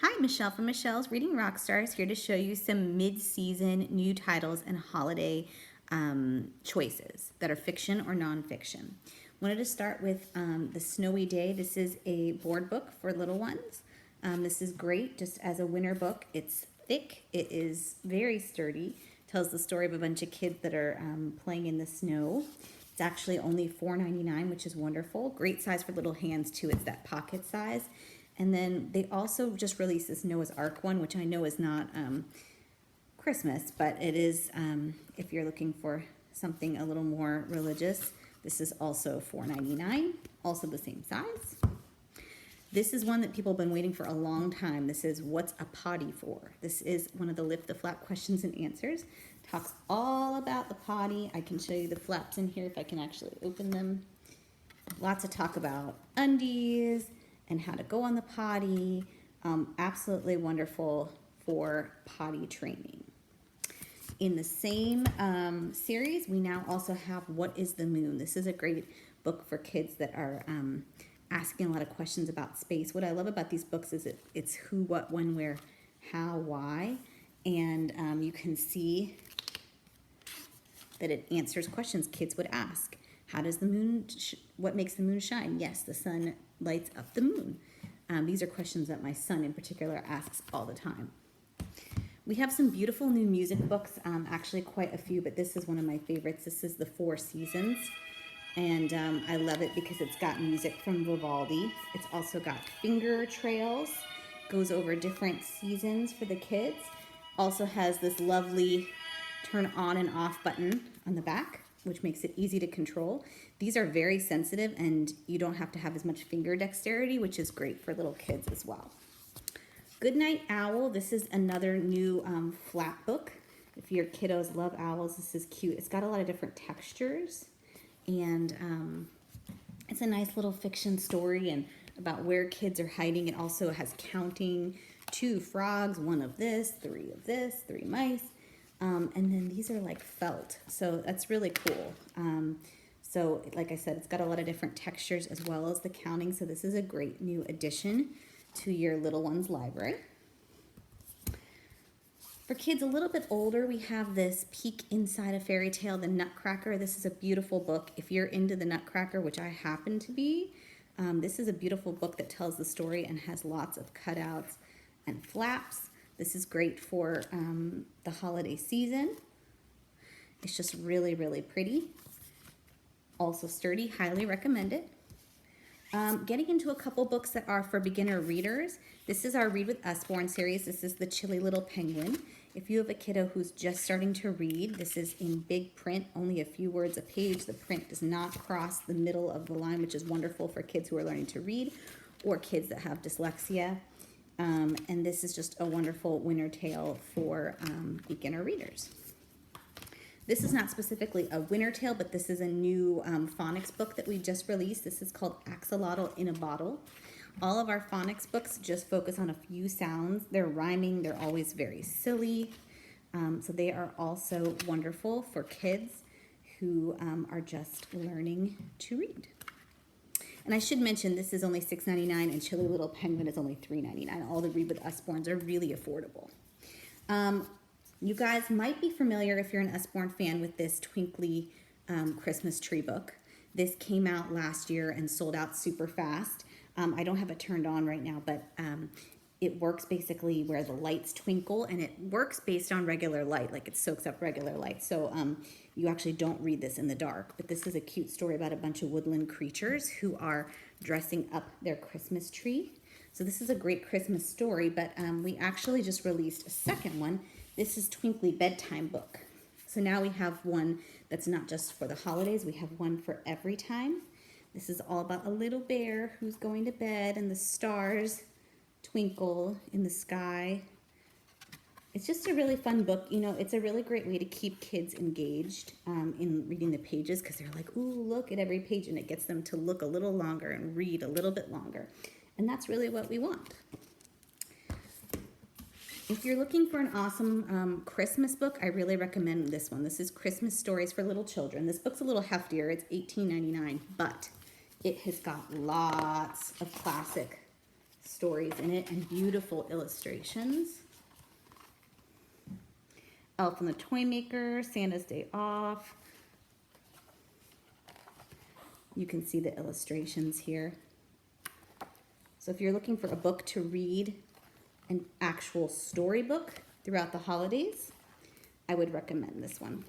Hi, Michelle from Michelle's Reading Rockstars here to show you some mid-season new titles and holiday choices that are fiction or nonfiction. Wanted to start with The Snowy Day. This is a board book for little ones. This is great just as a winter book. It's thick, it is very sturdy, tells the story of a bunch of kids that are playing in the snow. It's actually only $4.99, which is wonderful. Great size for little hands too. It's that pocket size. And then they also just released this Noah's Ark one, which I know is not Christmas, but it is if you're looking for something a little more religious. This is also $4.99, also the same size. This is one that people have been waiting for a long time. This is What's a Potty For? This is one of the Lift the Flap questions and answers. Talks all about the potty. I can show you the flaps in here if I can actually open them. Lots of talk about undies and how to go on the potty. Absolutely wonderful for potty training. In the same series, we now also have What is the Moon? This is a great book for kids that are asking a lot of questions about space. What I love about these books is it's who, what, when, where, how, why, and you can see that it answers questions kids would ask. How does the moon, what makes the moon shine? Yes, the sun lights up the moon. These are questions that my son in particular asks all the time. We have some beautiful new music books, actually quite a few, but this is one of my favorites. This is The Four Seasons, and I love it because it's got music from Vivaldi. It's also got finger trails, goes over different seasons for the kids. Also has this lovely turn on and off button on the back, which makes it easy to control. These are very sensitive and you don't have to have as much finger dexterity, which is great for little kids as well. Goodnight Owl. This is another new flat book. If your kiddos love owls, this is cute. It's got a lot of different textures and it's a nice little fiction story and about where kids are hiding. It also has counting, 2 frogs, 1 of this, 3 of this, 3 mice. And then these are like felt, so that's really cool. So like I said, it's got a lot of different textures as well as the counting, so this is a great new addition to your little one's library. For kids a little bit older, we have this Peek Inside a Fairy Tale, The Nutcracker. This is a beautiful book. If you're into the Nutcracker, which I happen to be, this is a beautiful book that tells the story and has lots of cutouts and flaps. This is great for the holiday season. It's just really, really pretty. Also sturdy, highly recommend it. Getting into a couple books that are for beginner readers. This is our Read with Usborne series. This is The Chilly Little Penguin. If you have a kiddo who's just starting to read, this is in big print, only a few words a page. The print does not cross the middle of the line, which is wonderful for kids who are learning to read or kids that have dyslexia. And this is just a wonderful winter tale for beginner readers. This is not specifically a winter tale, but this is a new phonics book that we just released. This is called Axolotl in a Bottle. All of our phonics books just focus on a few sounds. They're rhyming, they're always very silly. So they are also wonderful for kids who are just learning to read. And I should mention, this is only $6.99 and Chilly Little Penguin is only $3.99. All the Read with Usbornes are really affordable. You guys might be familiar, if you're an Usborne fan, with this Twinkly Christmas tree book. This came out last year and sold out super fast. I don't have it turned on right now, but it works basically where the lights twinkle, and it works based on regular light, like it soaks up regular light. So you actually don't read this in the dark, but this is a cute story about a bunch of woodland creatures who are dressing up their Christmas tree. So this is a great Christmas story, but we actually just released a second one. This is Twinkly Bedtime Book. So now we have one that's not just for the holidays, we have one for every time. This is all about a little bear who's going to bed and the stars twinkle in the sky. It's just a really fun book. You know, it's a really great way to keep kids engaged in reading the pages because they're like, ooh, look at every page, and it gets them to look a little longer and read a little bit longer. And that's really what we want. If you're looking for an awesome Christmas book, I really recommend this one. This is Christmas Stories for Little Children. This book's a little heftier. It's $18.99, but it has got lots of classic stories in it and beautiful illustrations. Elf and the Toy Maker, Santa's Day Off. You can see the illustrations here. So if you're looking for a book to read, an actual storybook throughout the holidays, I would recommend this one.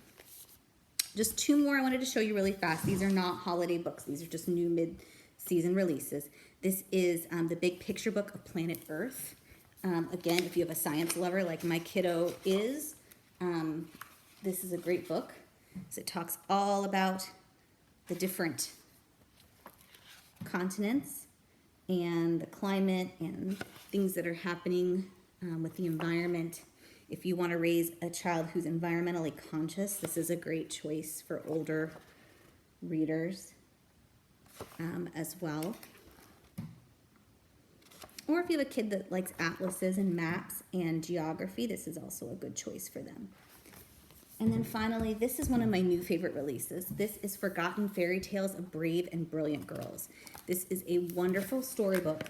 Just two more I wanted to show you really fast. These are not holiday books. These are just new mid-season releases. This is the Big Picture Book of Planet Earth. Again, if you have a science lover like my kiddo is, this is a great book. So it talks all about the different continents and the climate and things that are happening with the environment. If you want to raise a child who's environmentally conscious, this is a great choice for older readers as well. Or if you have a kid that likes atlases and maps and geography, this is also a good choice for them. And then finally, this is one of my new favorite releases. This is Forgotten Fairy Tales of Brave and Brilliant Girls. This is a wonderful storybook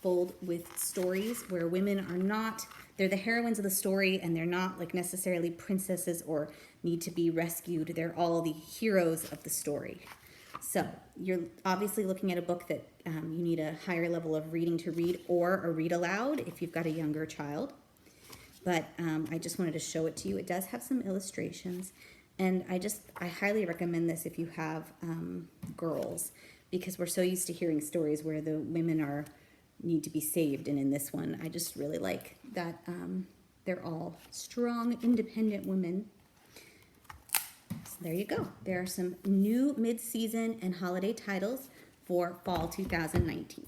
filled with stories where women are not, they're the heroines of the story, and they're not like necessarily princesses or need to be rescued. They're all the heroes of the story. So you're obviously looking at a book that you need a higher level of reading to read, or a read aloud if you've got a younger child. But I just wanted to show it to you. It does have some illustrations, and I highly recommend this if you have girls, because we're so used to hearing stories where the women need to be saved, and in this one, I just really like that they're all strong, independent women. So there you go. There are some new mid-season and holiday titles for fall 2019.